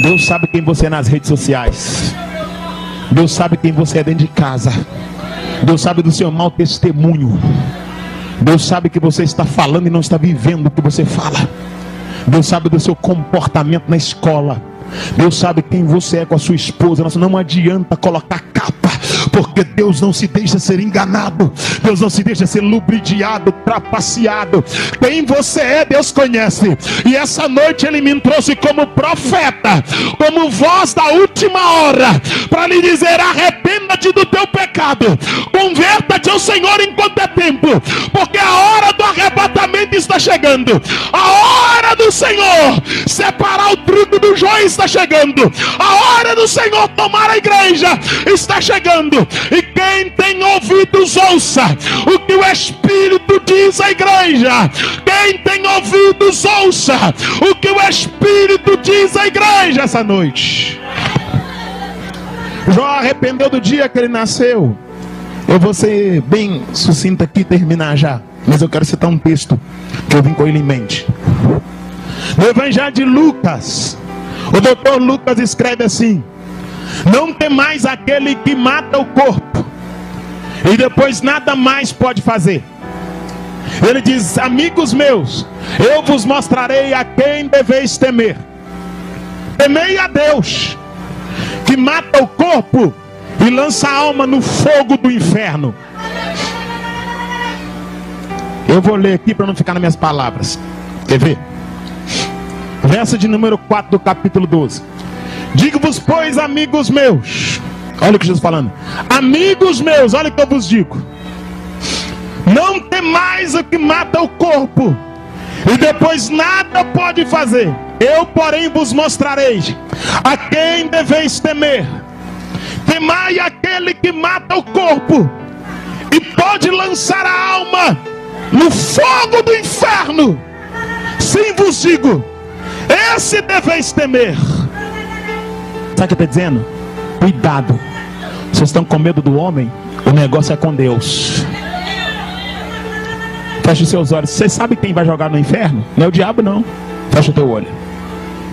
Deus sabe quem você é nas redes sociais. Deus sabe quem você é dentro de casa. Deus sabe do seu mau testemunho. Deus sabe que você está falando e não está vivendo o que você fala. Deus sabe do seu comportamento na escola. Deus sabe quem você é com a sua esposa. Não adianta colocar capa, porque Deus não se deixa ser enganado. Deus não se deixa ser lubridiado, trapaceado. Quem você é, Deus conhece. E essa noite Ele me trouxe como profeta, como voz da última hora, para lhe dizer: arrependa-te do teu pecado, converta-te ao Senhor enquanto é tempo, porque a hora do arrebatamento está chegando. A hora do Senhor separar o trigo do joio está chegando. A hora do Senhor tomar a igreja está chegando. E quem tem ouvidos, ouça o que o Espírito diz à igreja. Quem tem ouvidos, ouça o que o Espírito diz à igreja essa noite. Jó arrependeu do dia que ele nasceu. Eu vou ser bem sucinto aqui e terminar já, mas eu quero citar um texto que eu vim com ele em mente. No Evangelho de Lucas, o doutor Lucas escreve assim: não temais aquele que mata o corpo e depois nada mais pode fazer. Ele diz: amigos meus, eu vos mostrarei a quem deveis temer. Temei a Deus, que mata o corpo e lança a alma no fogo do inferno. Eu vou ler aqui para não ficar nas minhas palavras. Quer ver? Verso de número 4 do capítulo 12. Digo-vos, pois, amigos meus, olha o que Jesus falando: amigos meus, olha o que eu vos digo: não temais o que mata o corpo e depois nada pode fazer. Eu, porém, vos mostrarei a quem deveis temer. Temai aquele que mata o corpo e pode lançar a alma no fogo do inferno. Sim, vos digo, esse deveis temer. Sabe o que está dizendo? Cuidado. Vocês estão com medo do homem? O negócio é com Deus. Feche os seus olhos. Você sabe quem vai jogar no inferno? Não é o diabo, não. Fecha o teu olho.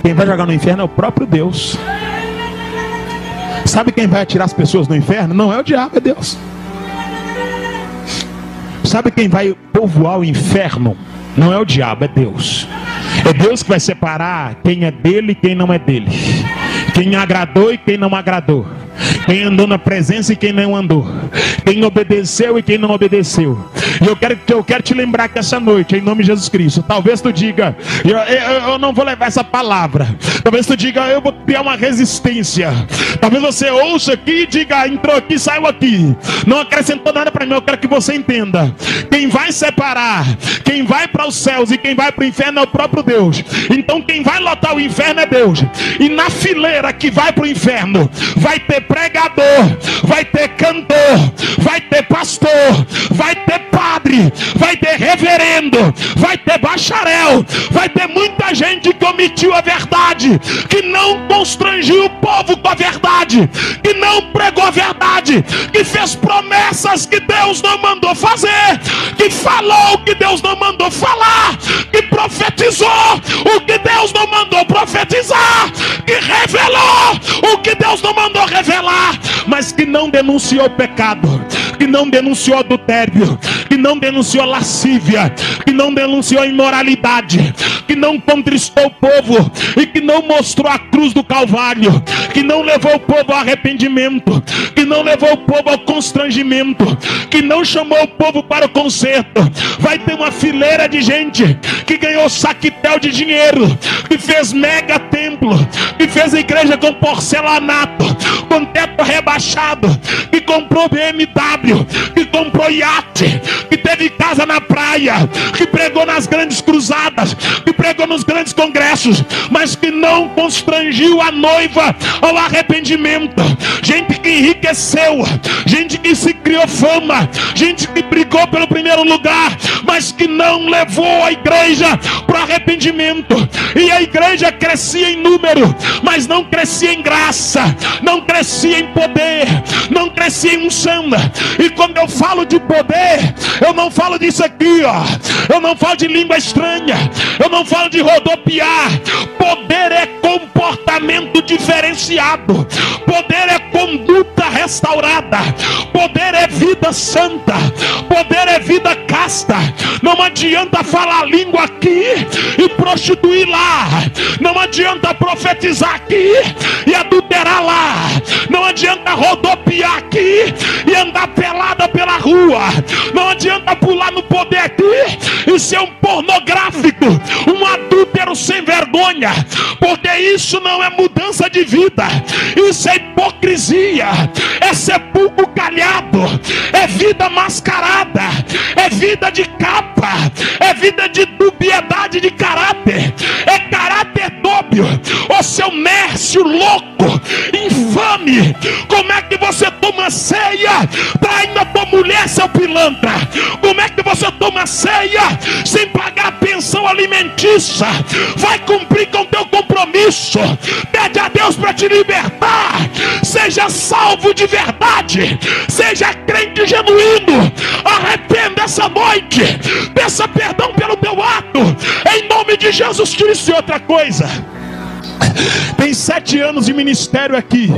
Quem vai jogar no inferno é o próprio Deus. Sabe quem vai atirar as pessoas no inferno? Não é o diabo, é Deus. Sabe quem vai povoar o inferno? Não é o diabo, é Deus. É Deus que vai separar quem é dele e quem não é dele, quem agradou e quem não agradou, quem andou na presença e quem não andou, quem obedeceu e quem não obedeceu. E eu quero te lembrar que essa noite, em nome de Jesus Cristo, talvez tu diga: eu não vou levar essa palavra. Talvez tu diga: eu vou criar uma resistência. Talvez você ouça aqui e diga: entrou aqui, saiu aqui, não acrescentou nada para mim. Eu quero que você entenda: quem vai separar, quem vai para os céus e quem vai para o inferno é o próprio Deus. Então quem vai lotar o inferno é Deus. E na fileira que vai para o inferno vai ter pregador, vai ter cantor, vai ter pastor, vai ter padre, vai ter reverendo, vai ter bacharel, vai ter muita gente que omitiu a verdade, que não constrangiu o povo com a verdade, que não pregou a verdade, que fez promessas que Deus não mandou fazer, que falou o que Deus não mandou falar, que profetizou o que Deus não mandou profetizar, que revelou o que Deus não mandou revelar, mas que não denunciou o pecado, que não denunciou adultério, que não denunciou lascívia, que não denunciou imoralidade, que não contristou o povo e que não mostrou a cruz do Calvário, que não levou o povo ao arrependimento, que não levou o povo ao constrangimento, que não chamou o povo para o conserto. Vai ter uma fileira de gente que ganhou saquetel de dinheiro, que fez mega templo, que fez igreja com porcelanato, com teto rebaixado, que comprou BMW, que comprou iate, que teve casa na praia, que pregou nas grandes cruzadas, que pregou nos grandes congressos, mas que não constrangiu a noiva ao arrependimento. Gente que enriqueceu, gente que se criou fama, gente que brigou pelo primeiro lugar, mas que não levou a igreja para o arrependimento. E a igreja crescia em número, mas não crescia em graça, não crescia em poder, não crescia em unção. E quando eu falo de poder, eu não falo disso aqui, ó. Eu não falo de língua estranha, eu não falo de rodopiar. Poder é comportamento modo diferenciado. Poder é conduta restaurada. Poder é vida santa. Poder é vida casta. Não adianta falar língua aqui e prostituir lá. Não adianta profetizar aqui e adulterar lá. Não adianta rodopiar aqui e andar pelada pela rua. Não adianta pular no poder aqui e ser um pornográfico, um adúltero sem vergonha, porque isso não é mudança de vida, isso é hipocrisia, é sepulcro calhado, é vida mascarada, é vida de capa, é vida de dubiedade de caráter, é caráter dúbio. Ô seu nércio louco, infame, como é que você toma ceia traindo a tua mulher, seu pilantra? Como é que você toma ceia sem pagar a pensão alimentícia? Vai cumprir com teu compromisso. Pede a Deus para te libertar. Seja salvo de verdade. Seja crente genuíno. Arrependa essa noite. Peça perdão pelo teu ato, em nome de Jesus Cristo. E outra coisa, tem 7 anos de ministério aqui,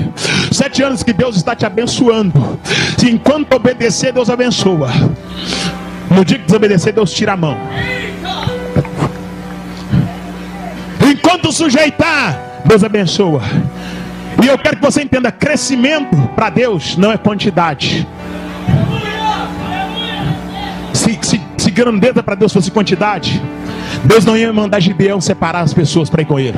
7 anos que Deus está te abençoando. Se enquanto obedecer, Deus abençoa. No dia que desobedecer, Deus tira a mão. Enquanto sujeitar, Deus abençoa. E eu quero que você entenda: crescimento para Deus não é quantidade. Se grandeza para Deus fosse quantidade, Deus não ia mandar Gideão separar as pessoas para ir com ele.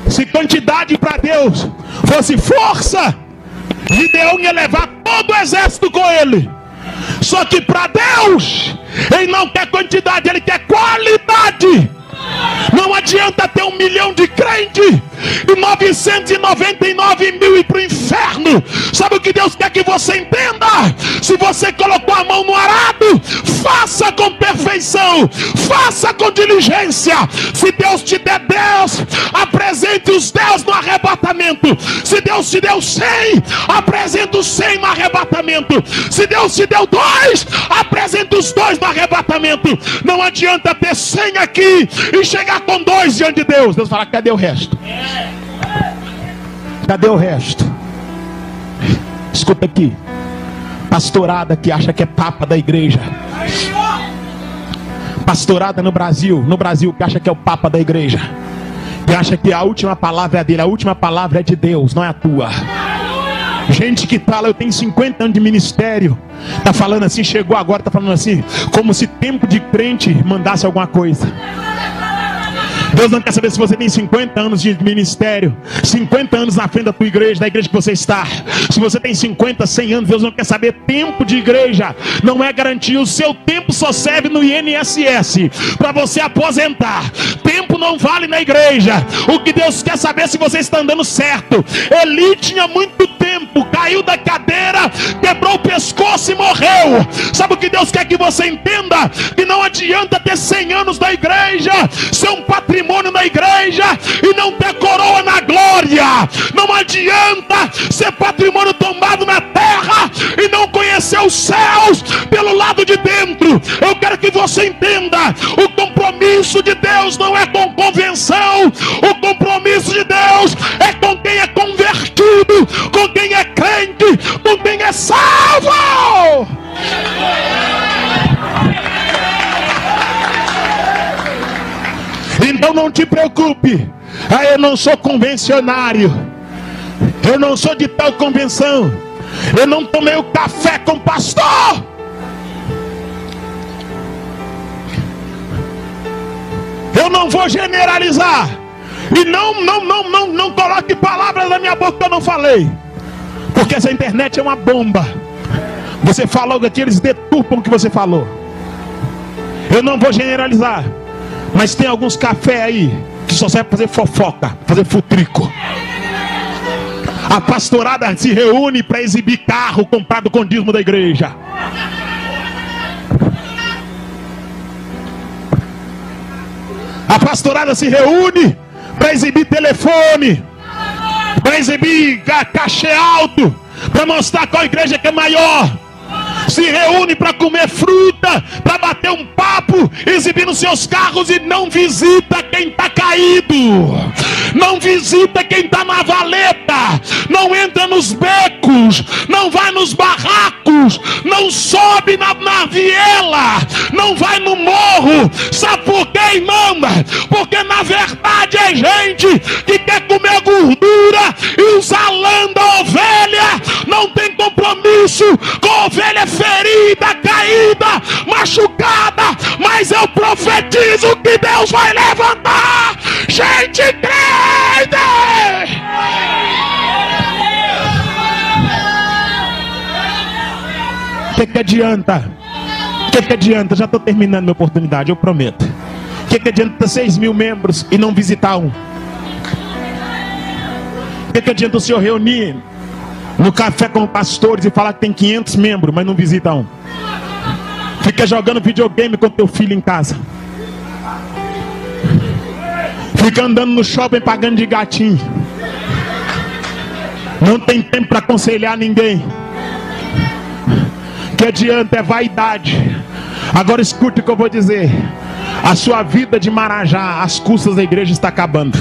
Se quantidade para Deus fosse força, Gideão ia levar todo o exército com ele. Só que para Deus, ele não quer quantidade, ele quer qualidade. Não adianta ter 1 milhão de crentes e 999 mil ir para o inferno. Sabe o que Deus quer que você entenda? Se você colocou a mão no arado, faça com perfeição, faça com diligência. Se Deus te der 10, apresente os 10 no arrebatamento. Se Deus te deu 100, apresente os 100 no arrebatamento. Se Deus te deu 2, apresente os 2 no arrebatamento. Não adianta ter 100 aqui e chegar com 2 diante de Deus. Deus fala: cadê o resto? Cadê o resto? Escuta aqui, pastorada que acha que é papa da igreja, pastorada no Brasil que acha que é o papa da igreja, que acha que a última palavra é dele, a última palavra é de Deus, não é a tua. Gente que fala: eu tenho 50 anos de ministério, tá falando assim, chegou agora, tá falando assim, como se tempo de crente mandasse alguma coisa. Deus não quer saber se você tem 50 anos de ministério, 50 anos na frente da tua igreja, da igreja que você está. Se você tem 50, 100 anos, Deus não quer saber. Tempo de igreja não é garantia. O seu tempo só serve no INSS para você aposentar. Tempo não vale na igreja. O que Deus quer saber é se você está andando certo. Eli tinha muito tempo, caiu da cadeira, quebrou o pescoço e morreu. Sabe o que Deus quer que você entenda? Que não adianta ter 100 anos da igreja, ser um patrimônio na igreja e não ter coroa na glória. Não adianta ser patrimônio tombado na terra e não conhecer os céus pelo lado de dentro. Eu quero que você entenda: o compromisso de Deus não é com convenção. O compromisso de Deus é com quem é convertido, com quem é crente, com quem é salvo. Então não te preocupe: eu não sou convencionário, eu não sou de tal convenção, eu não tomei o café com o pastor. Eu não vou generalizar. E não coloque palavras na minha boca que eu não falei, porque essa internet é uma bomba. Você falou que eles deturpam o que você falou. Eu não vou generalizar, mas tem alguns cafés aí que só serve para fazer fofoca, fazer futrico. A pastorada se reúne para exibir carro comprado com dízimo da igreja. A pastorada se reúne para exibir telefone, para exibir cachê alto, para mostrar qual igreja que é maior. se reúne para comer fruta, para bater um papo, exibindo seus carros, e não visita quem está caído, não visita quem está na valeta, não entra nos becos, não vai nos barracos, não sobe na viela, não vai no morro. Sabe por quê, irmão? Porque na verdade é gente que quer comer gordura e usar lã da ovelha, não tem compromisso com a ovelha ferida, caída, machucada. Mas eu profetizo que Deus vai levantar gente crente. O que adianta? O que adianta? Já estou terminando minha oportunidade, eu prometo. O que adianta ter 6.000 membros e não visitar um? O que adianta o senhor reunir no café com pastores e falar que tem 500 membros, mas não visita um? Fica jogando videogame com teu filho em casa. Fica andando no shopping pagando de gatinho. Não tem tempo para aconselhar ninguém. O que adianta? É vaidade. Agora escute o que eu vou dizer. A sua vida de Marajá, às custas da igreja, está acabando.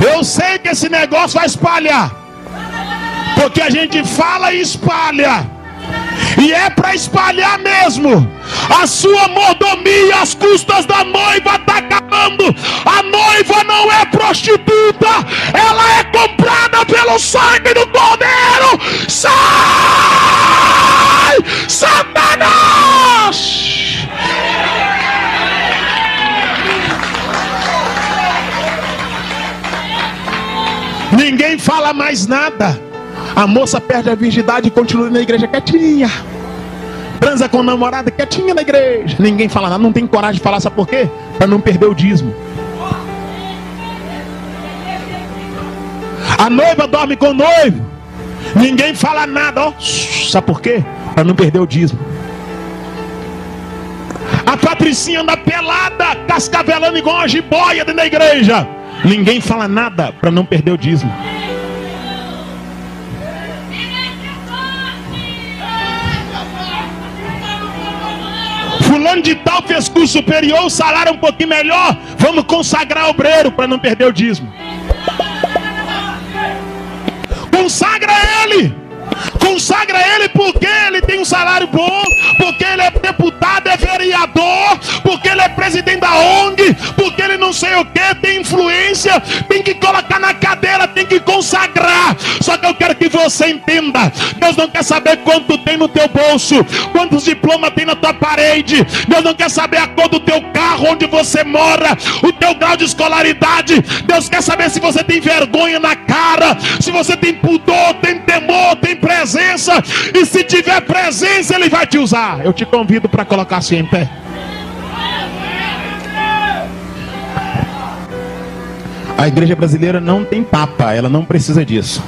Eu sei que esse negócio vai espalhar, porque a gente fala e espalha, e é para espalhar mesmo. A sua mordomia às custas da noiva está acabando. A noiva não é prostituta, ela é comprada pelo sangue do Cordeiro. Sai, Satanás! Ninguém fala mais nada. A moça perde a virgindade e continua na igreja quietinha. Transa com a namorada quietinha na igreja. Ninguém fala nada, não tem coragem de falar. Sabe por quê? Para não perder o dízimo. A noiva dorme com o noivo, ninguém fala nada, ó. Sabe por quê? Para não perder o dízimo. A patricinha anda pelada, cascavelando igual uma jiboia dentro da igreja, ninguém fala nada para não perder o dízimo. Fulano de tal fez curso superior, o salário é um pouquinho melhor, vamos consagrar obreiro para não perder o dízimo. Consagra ele porque ele tem um salário bom, porque ele é deputado, é vereador, porque ele é presidente da ONG, porque ele não sei o que, tem influência, tem que colocar na cadeira, tem que consagrar. Só que eu quero que você entenda, Deus não quer saber quanto tem no teu bolso, quantos diplomas tem na tua parede. Deus não quer saber a cor do teu carro, onde você mora, o teu grau de escolaridade. Deus quer saber se você tem vergonha na cara, se você tem pudor, tem temor, tem presença. E se tiver presença, ele vai te usar. Eu te convido para colocar-se em pé. A igreja brasileira não tem papa, ela não precisa disso.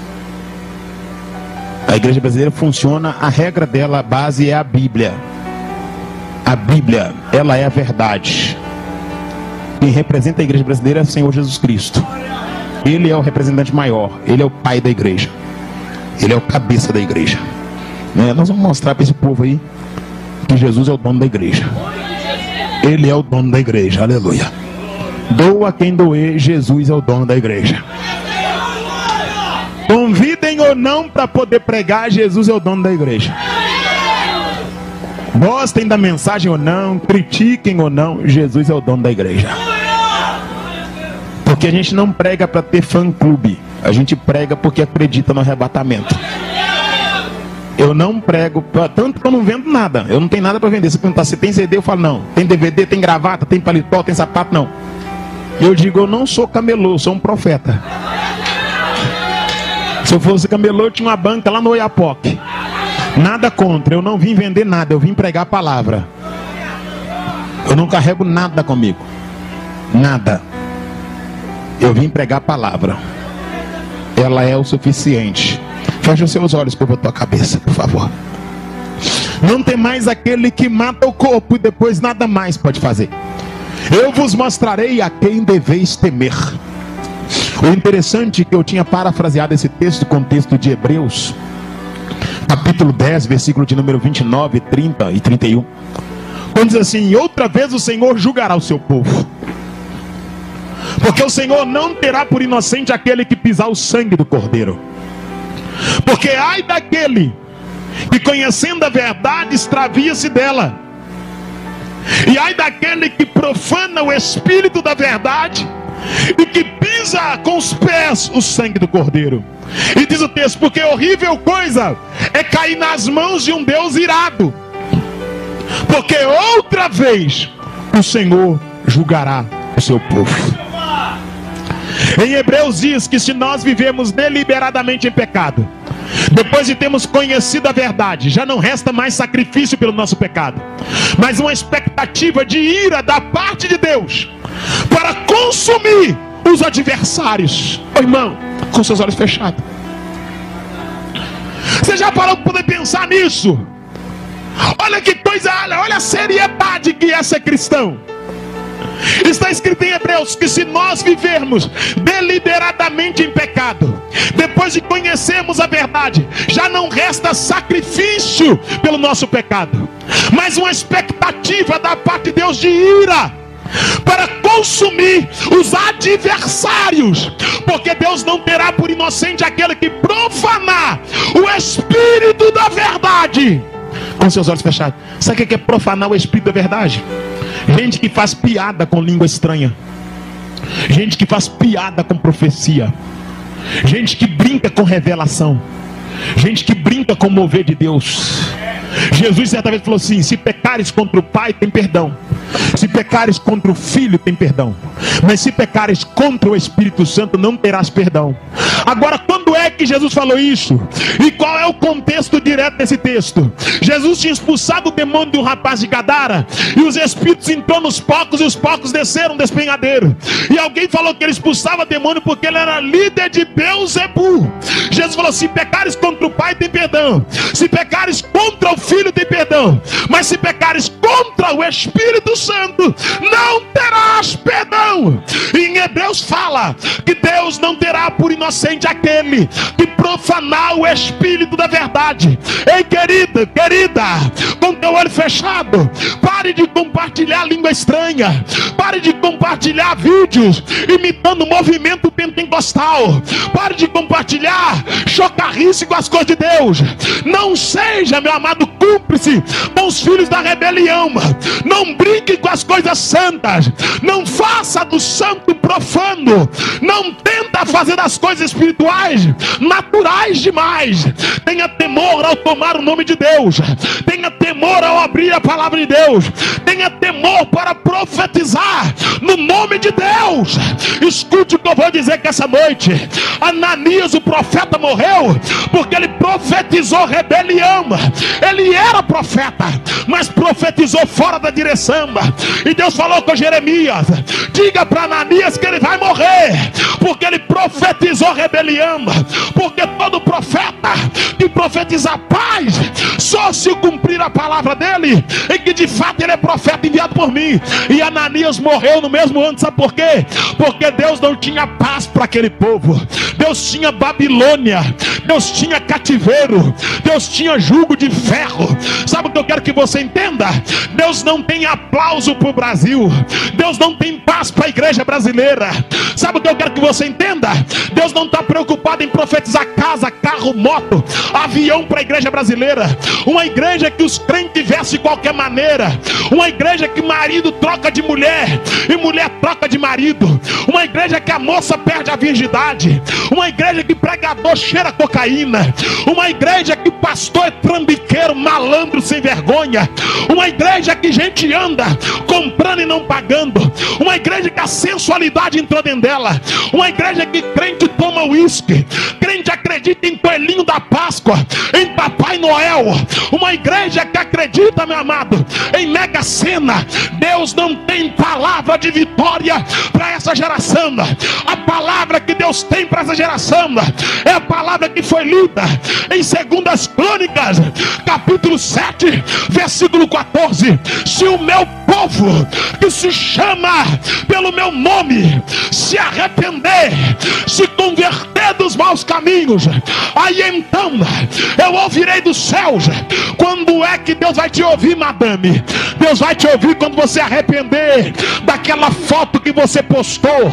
A igreja brasileira funciona, a regra dela, a base é a Bíblia. A Bíblia, ela é a verdade. Quem representa a igreja brasileira é o Senhor Jesus Cristo. Ele é o representante maior, ele é o pai da igreja, ele é o cabeça da igreja. Nós vamos mostrar para esse povo aí que Jesus é o dono da igreja. Ele é o dono da igreja, aleluia. Doa quem doer, Jesus é o dono da igreja. Convidem ou não para poder pregar, Jesus é o dono da igreja. Gostem da mensagem ou não, critiquem ou não, Jesus é o dono da igreja. Porque a gente não prega para ter fã-clube, a gente prega porque acredita no arrebatamento. Eu não prego, tanto que eu não vendo nada, eu não tenho nada para vender. Se perguntar se tem CD, eu falo não. Tem DVD, tem gravata, tem paletó, tem sapato, não. Eu digo, eu não sou camelô, eu sou um profeta. Se eu fosse camelô, eu tinha uma banca lá no Oiapoque. Nada contra, eu não vim vender nada, eu vim pregar a palavra. Eu não carrego nada comigo, nada. Eu vim pregar a palavra. Ela é o suficiente. Feche os seus olhos por tua cabeça, por favor. Não tem mais aquele que mata o corpo e depois nada mais pode fazer. Eu vos mostrarei a quem deveis temer. O interessante é que eu tinha parafraseado esse texto com o texto de Hebreus, capítulo 10, versículo de número 29, 30 e 31. Quando diz assim: outra vez o Senhor julgará o seu povo, porque o Senhor não terá por inocente aquele que pisar o sangue do cordeiro. Porque ai daquele que, conhecendo a verdade, extravia-se dela, e ai daquele que profana o espírito da verdade e que pisa com os pés o sangue do cordeiro. E diz o texto: porque horrível coisa é cair nas mãos de um Deus irado, porque outra vez o Senhor julgará o seu povo. Em Hebreus diz que se nós vivemos deliberadamente em pecado, depois de termos conhecido a verdade, já não resta mais sacrifício pelo nosso pecado, mas uma expectativa de ira da parte de Deus para consumir os adversários. Ô irmão, com seus olhos fechados, você já parou para poder pensar nisso? Olha que coisa, olha a seriedade que é ser cristão. Está escrito em Hebreus que se nós vivermos deliberadamente em pecado, depois de conhecermos a verdade, já não resta sacrifício pelo nosso pecado, mas uma expectativa da parte de Deus de ira para consumir os adversários, porque Deus não terá por inocente aquele que profanar o espírito da verdade. Com seus olhos fechados, sabe o que é profanar o espírito da verdade? Gente que faz piada com língua estranha, gente que faz piada com profecia, gente que brinca com revelação, gente que brinca com o mover de Deus. Jesus certa vez falou assim: se pecares contra o Pai, tem perdão; se pecares contra o Filho, tem perdão; mas se pecares contra o Espírito Santo, não terás perdão. Agora, quando é que Jesus falou isso? E qual é o contexto direto desse texto? Jesus tinha expulsado o demônio de um rapaz de Gadara, e os espíritos entrou nos porcos, e os porcos desceram um despenhadeiro. E alguém falou que ele expulsava demônio porque ele era líder de Beelzebu. Jesus falou: se pecares contra o Pai, tem perdão; se pecares contra o Filho, tem perdão; mas se pecares contra o Espírito Santo, não terás perdão. E em Hebreus fala que Deus não terá por inocente aquele que profanar o espírito da verdade. Ei, querida, com teu olho fechado, pare de compartilhar língua estranha, pare de compartilhar vídeos imitando o movimento pentecostal, pare de compartilhar chocarrice com as coisas de Deus. Não seja, meu amado, cúmplice com os filhos da rebelião. Não brinque com as coisas santas, não faça do santo profano, não tenta fazer das coisas espirituais naturais demais. Tenha temor ao tomar o nome de Deus, tenha temor ao abrir a palavra de Deus, tenha temor para profetizar no nome de Deus. Escute o que eu vou dizer, que essa noite Ananias, o profeta, morreu porque ele profetizou rebelião. Ele era profeta, mas profetizou fora da direção. E Deus falou com Jeremias: diga para Ananias que ele vai morrer, porque ele profetizou rebelião. Porque todo profeta que profetizar paz, só se cumprir a palavra dele, e que de fato ele é profeta enviado por mim. E Ananias morreu no mesmo ano. Sabe por quê? Porque Deus não tinha paz para aquele povo. Deus tinha Babilônia, Deus tinha cativeiro, Deus tinha jugo de ferro. Sabe o que eu quero que você entenda? Deus não tem aplauso para o Brasil, Deus não tem paz para a igreja brasileira. Sabe o que eu quero que você entenda? Deus não está preocupado em profetizar casa, carro, moto, avião para a igreja brasileira. Uma igreja que os crentes vestem de qualquer maneira, uma igreja que marido troca de mulher e mulher troca de marido, uma igreja que a moça perde a virgindade, uma igreja que pregador cheira cocaína, uma igreja que pastor é trambiqueiro, malandro sem vergonha, uma igreja que gente anda comprando e não pagando, uma igreja que a sensualidade entrou dentro dela, uma igreja que crente toma uísque, crente acredita em coelhinho da Páscoa, em Papai Noel, uma igreja que acredita, meu amado, em Mega Sena. Deus não tem palavra de vitória para essa geração. A palavra que Deus tem para essa geração é a palavra que foi lida em 2 Crônicas, capítulo 7, versículo 14: se o meu povo, que se chama pelo meu nome, se arrepender, se converter dos maus caminhos, aí então eu ouvirei dos céus. Quando é que Deus vai te ouvir, madame? Deus vai te ouvir quando você arrepender daquela foto que você postou.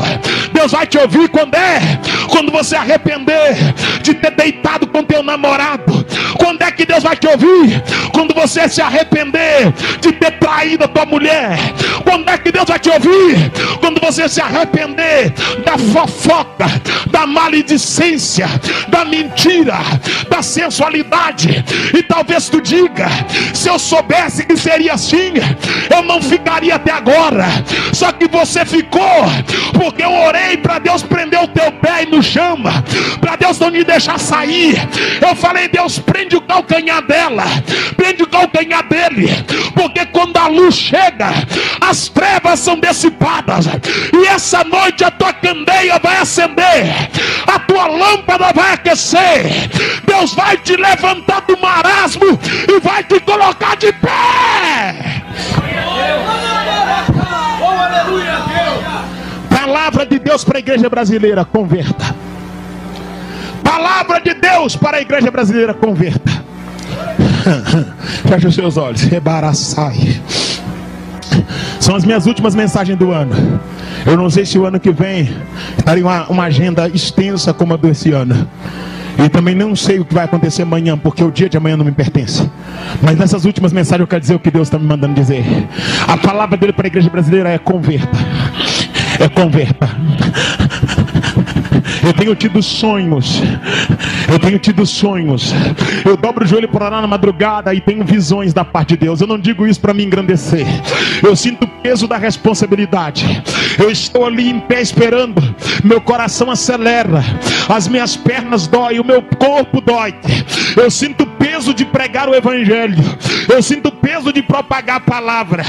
Deus vai te ouvir quando você arrepender de ter deitado com teu namorado. Quando é que Deus vai te ouvir? Quando você se arrepender de ter traído a tua mulher. Quando é que Deus vai te ouvir? Quando você se arrepender da fofoca, da maledicência, da mentira, da sensualidade. E talvez tu diga: se eu soubesse que seria assim, eu não ficaria até agora. Só que você ficou porque eu orei para Deus prender o teu pé e no chama, para Deus não me deixar sair. Eu falei: Deus, prende o calcanhar dela, prende o calcanhar dele, porque quando a luz chega, as trevas são dissipadas, e essa noite a tua candeia vai acender, a tua lâmpada vai aquecer. Deus vai te levantar do marasmo e vai te colocar de pé. Palavra de Deus para a igreja brasileira: converta. Palavra de Deus para a igreja brasileira: converta. Feche os seus olhos. Rebaraçai. São as minhas últimas mensagens do ano. Eu não sei se o ano que vem estaria uma agenda extensa como a desse ano. E também não sei o que vai acontecer amanhã, porque o dia de amanhã não me pertence. Mas nessas últimas mensagens eu quero dizer o que Deus está me mandando dizer. A palavra dele para a igreja brasileira é: converta. É converta. Eu tenho tido sonhos. Eu dobro o joelho por orar na madrugada e tenho visões da parte de Deus. Eu não digo isso para me engrandecer. Eu sinto o peso da responsabilidade. Eu estou ali em pé esperando. Meu coração acelera, as minhas pernas doem, o meu corpo dói. Eu sinto o peso de pregar o evangelho. Eu sinto o peso de propagar a palavra.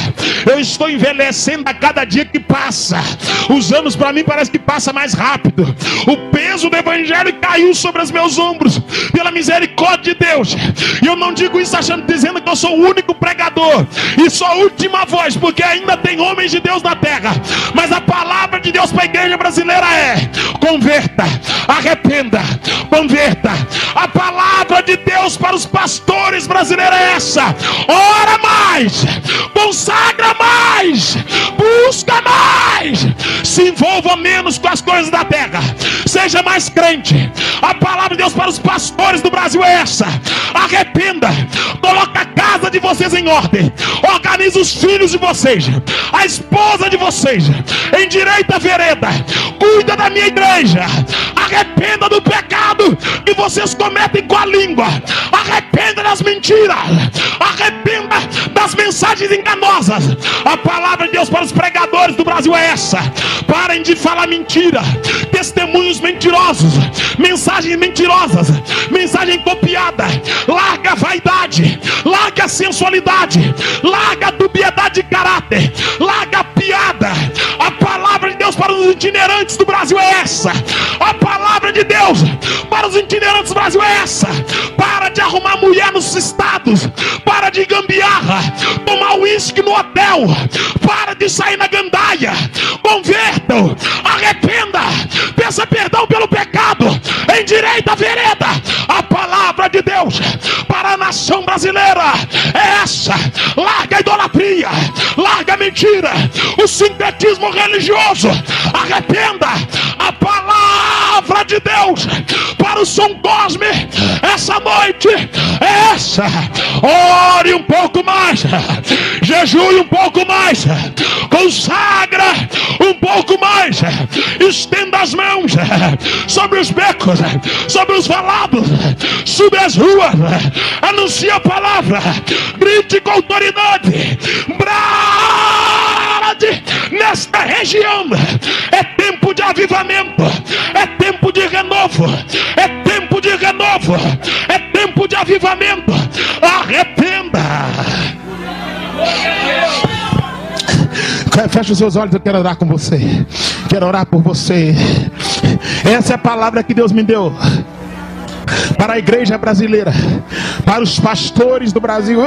Eu estou envelhecendo a cada dia que passa. Os anos para mim parece que passa mais rápido. O peso do evangelho caiu sobre os meus ombros pela misericórdia de Deus. E eu não digo isso dizendo que eu sou o único pregador e sou a última voz, porque ainda tem homens de Deus na terra. Mas a palavra de Deus para a igreja brasileira é: converta, arrependa, converta. A palavra de Deus para os pastores brasileiros é essa: ora mais, consagra mais, busca mais, se envolva menos com as coisas da terra, seja mais crente. A palavra de Deus para os pastores do Brasil é essa: arrependa, coloca a casa de vocês em ordem, organiza os filhos de vocês, a esposa de vocês, endireita a vereda, cuida da minha igreja, arrependa do pecado que vocês cometem com a língua, arrependa das mentiras, arrependa das mensagens enganosas. A palavra de Deus para os pregadores do Brasil é essa: parem de falar mentira, testemunhos mentirosos, mensagens mentirosas, mensagem copiada. Larga a vaidade, larga a sensualidade, larga a dubiedade de caráter, larga a piada. A palavra de Deus para os itinerantes do Brasil é essa: a palavra de Deus para os itinerantes do Brasil é essa: para de arrumar mulher nos estados, para de gambiarra, tomar uísque no hotel, para de sair na gandaia, convertam, arrependa, peça perdão pelo pecado, endireita a vereda. A palavra de Deus para a nação brasileira é essa: larga a idolatria, larga a mentira, o sincretismo religioso, arrependa. A palavra de Deus para o São Cosme essa noite é essa: ore um pouco mais, jejue um pouco mais, consagra um pouco mais, estenda as mãos sobre os becos, sobre os valados, sobre as ruas, anuncie a palavra, grite com autoridade, brade nesta região. É tempo de avivamento, é tempo de renovo, é tempo de renovo, é tempo de avivamento. Arrependa. Feche os seus olhos, eu quero orar com você. Quero orar por você. Essa é a palavra que Deus me deu. para a igreja brasileira, para os pastores do Brasil.